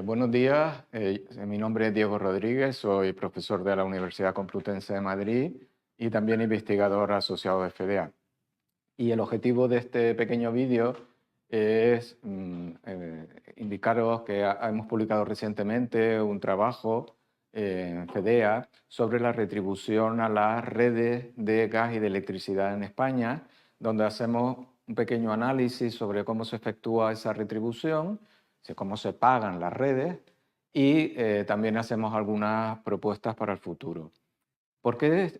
Buenos días, mi nombre es Diego Rodríguez, soy profesor de la Universidad Complutense de Madrid y también investigador asociado de FDA. Y el objetivo de este pequeño vídeo es indicaros que hemos publicado recientemente un trabajo en FEDEA sobre la retribución a las redes de gas y de electricidad en España, donde hacemos un pequeño análisis sobre cómo se efectúa esa retribución, cómo se pagan las redes y también hacemos algunas propuestas para el futuro. ¿Por qué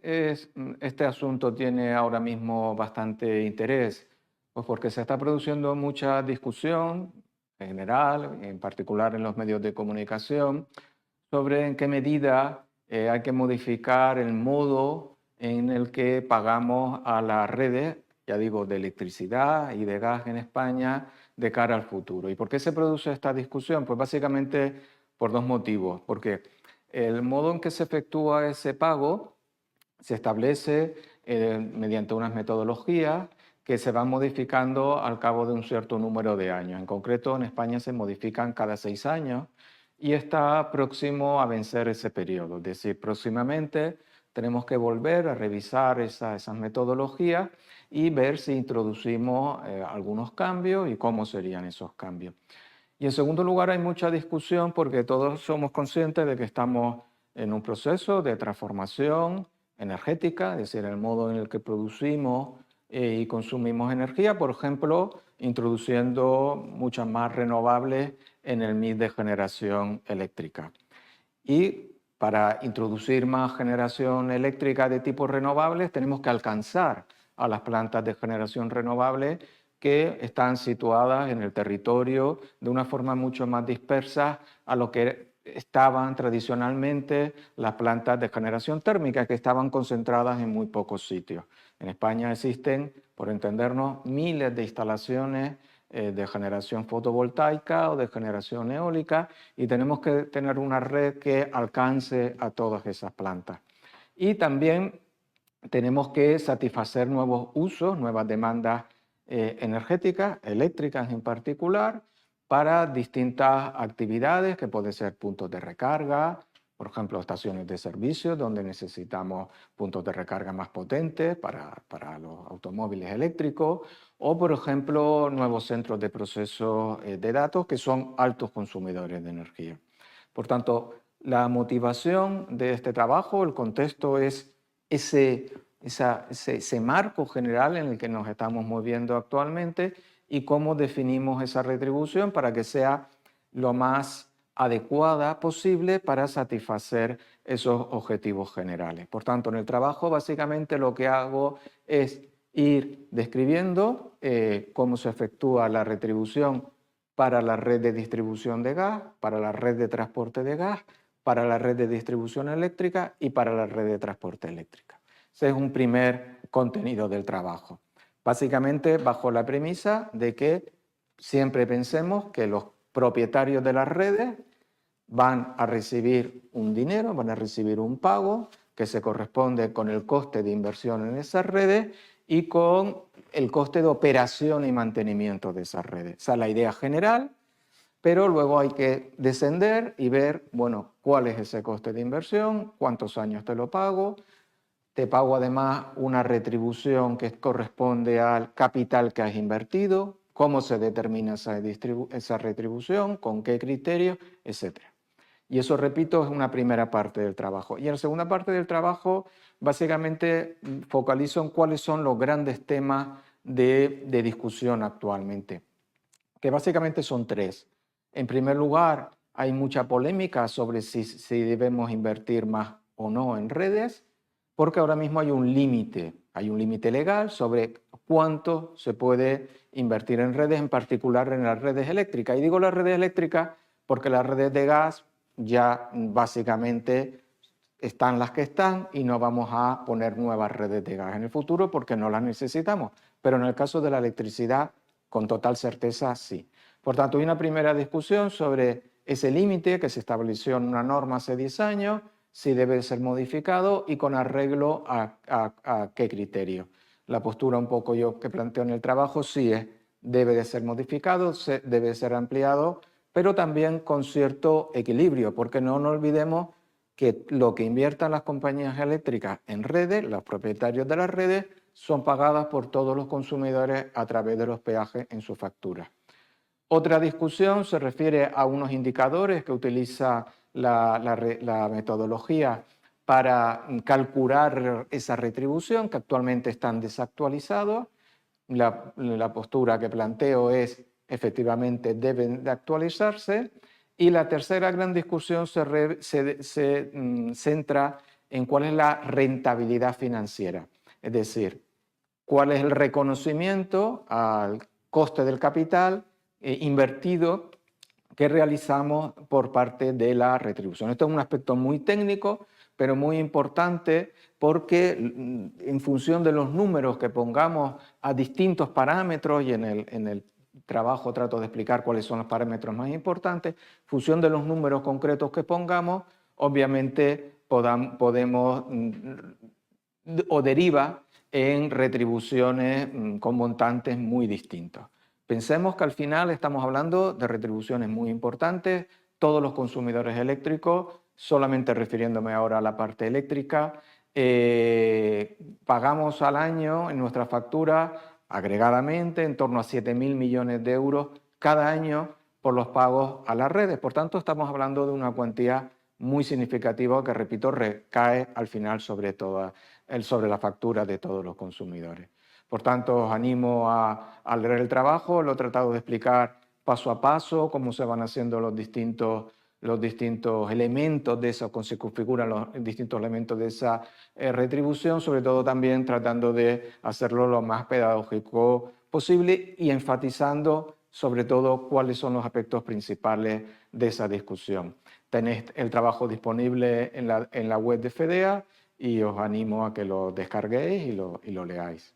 este asunto tiene ahora mismo bastante interés? Pues porque se está produciendo mucha discusión en general, en particular en los medios de comunicación, sobre en qué medida hay que modificar el modo en el que pagamos a las redes, ya digo, de electricidad y de gas en España de cara al futuro. ¿Y por qué se produce esta discusión? Pues básicamente por dos motivos. Porque el modo en que se efectúa ese pago se establece mediante unas metodologías que se van modificando al cabo de un cierto número de años. En concreto, en España se modifican cada 6 años y está próximo a vencer ese periodo. Es decir, próximamente tenemos que volver a revisar esas metodologías y ver si introducimos algunos cambios y cómo serían esos cambios. Y en segundo lugar, hay mucha discusión porque todos somos conscientes de que estamos en un proceso de transformación energética, es decir, el modo en el que producimos y consumimos energía, por ejemplo, introduciendo muchas más renovables en el mix de generación eléctrica. Y para introducir más generación eléctrica de tipo renovables tenemos que alcanzar a las plantas de generación renovable que están situadas en el territorio de una forma mucho más dispersa a lo que estaban tradicionalmente las plantas de generación térmica, que estaban concentradas en muy pocos sitios. En España existen, por entendernos, miles de instalaciones de generación fotovoltaica o de generación eólica y tenemos que tener una red que alcance a todas esas plantas. Y también tenemos que satisfacer nuevos usos, nuevas demandas energéticas, eléctricas en particular, para distintas actividades que pueden ser puntos de recarga, por ejemplo, estaciones de servicio donde necesitamos puntos de recarga más potentes para los automóviles eléctricos o, por ejemplo, nuevos centros de proceso de datos que son altos consumidores de energía. Por tanto, la motivación de este trabajo, el contexto es ese marco general en el que nos estamos moviendo actualmente y cómo definimos esa retribución para que sea lo más adecuada posible para satisfacer esos objetivos generales. Por tanto, en el trabajo básicamente lo que hago es ir describiendo cómo se efectúa la retribución para la red de distribución de gas, para la red de transporte de gas, para la red de distribución eléctrica y para la red de transporte eléctrica. Ese es un primer contenido del trabajo. Básicamente bajo la premisa de que siempre pensemos que los propietarios de las redes van a recibir un dinero, van a recibir un pago que se corresponde con el coste de inversión en esas redes y con el coste de operación y mantenimiento de esas redes. Esa es la idea general, pero luego hay que descender y ver, bueno, cuál es ese coste de inversión, cuántos años te pago además una retribución que corresponde al capital que has invertido, cómo se determina esa retribución, con qué criterios, etc. Y eso, repito, es una primera parte del trabajo. Y en la segunda parte del trabajo, básicamente focalizo en cuáles son los grandes temas de discusión actualmente, que básicamente son tres. En primer lugar, hay mucha polémica sobre si debemos invertir más o no en redes, porque ahora mismo hay un límite legal sobre cuánto se puede invertir en redes, en particular en las redes eléctricas. Y digo las redes eléctricas porque las redes de gas ya básicamente están las que están y no vamos a poner nuevas redes de gas en el futuro porque no las necesitamos. Pero en el caso de la electricidad, con total certeza, sí. Por tanto, hay una primera discusión sobre ese límite que se estableció en una norma hace 10 años, si debe ser modificado y con arreglo a qué criterio. La postura un poco yo que planteo en el trabajo sí es, debe de ser modificado, debe ser ampliado, pero también con cierto equilibrio, porque no nos olvidemos que lo que inviertan las compañías eléctricas en redes, los propietarios de las redes, son pagadas por todos los consumidores a través de los peajes en su factura. Otra discusión se refiere a unos indicadores que utiliza la metodología para calcular esa retribución, que actualmente están desactualizados. La postura que planteo es, efectivamente, deben de actualizarse. Y la tercera gran discusión se centra en cuál es la rentabilidad financiera, es decir, cuál es el reconocimiento al coste del capital invertido que realizamos por parte de la retribución. Esto es un aspecto muy técnico, pero muy importante porque en función de los números que pongamos a distintos parámetros, y en el trabajo trato de explicar cuáles son los parámetros más importantes, en función de los números concretos que pongamos, obviamente podemos o deriva en retribuciones con montantes muy distintos. Pensemos que al final estamos hablando de retribuciones muy importantes, todos los consumidores eléctricos, solamente refiriéndome ahora a la parte eléctrica, pagamos al año en nuestra factura agregadamente en torno a 7.000 millones de euros cada año por los pagos a las redes. Por tanto, estamos hablando de una cuantía muy significativa que, repito, recae al final sobre la factura de todos los consumidores. Por tanto, os animo a leer el trabajo. Lo he tratado de explicar paso a paso cómo se van haciendo los distintos elementos de eso, cómo se configuran los distintos elementos de esa retribución, sobre todo también tratando de hacerlo lo más pedagógico posible y enfatizando sobre todo cuáles son los aspectos principales de esa discusión. Tenéis el trabajo disponible en la web de FEDEA y os animo a que lo descarguéis y lo leáis.